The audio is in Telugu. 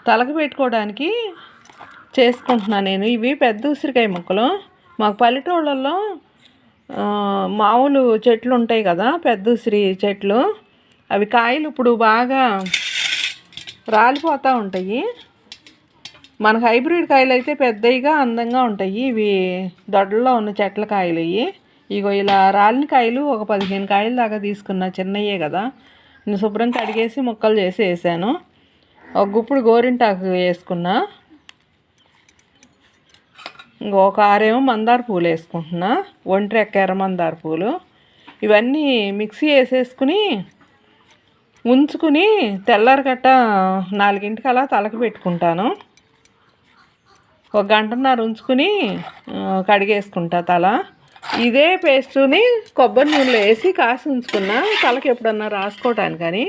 తలకు పెట్టుకోవడానికి చేసుకుంటున్నాను నేను. ఇవి పెద్ద ఉసిరికాయ ముక్కలు. మాకు పల్లెటూళ్ళల్లో మామూలు చెట్లు ఉంటాయి కదా, పెద్ద ఉసిరి చెట్లు. అవి కాయలు ఇప్పుడు బాగా రాలిపోతూ ఉంటాయి. మనకు హైబ్రిడ్ కాయలు అయితే పెద్దవిగా అందంగా ఉంటాయి. ఇవి దొడ్లలో ఉన్న చెట్ల కాయలు ఇవి. ఇగో ఇలా రాలిన కాయలు ఒక 15 కాయల దాకా తీసుకున్నా, చిన్నయ్యే కదా. నేను శుభ్రం కడిగేసి ముక్కలు చేసి వేసాను. ఒక గుప్పుడు గోరింటాకు వేసుకున్నా. ఇంకొక 6 మందార పూలు వేసుకుంటున్నా, ఒంట్రెక్క ఎర్ర మందార పూలు. ఇవన్నీ మిక్సీ వేసేసుకుని ఉంచుకుని తెల్లారగట్ట 4ంటికి అలా తలకు పెట్టుకుంటాను. 1 గంటన్నర ఉంచుకుని కడిగేసుకుంటా తల. ఇదే పేస్టుని కొబ్బరి నూనెలో వేసి కాసి ఉంచుకున్నా, తలకి ఎప్పుడన్నా రాసుకోవటానికని.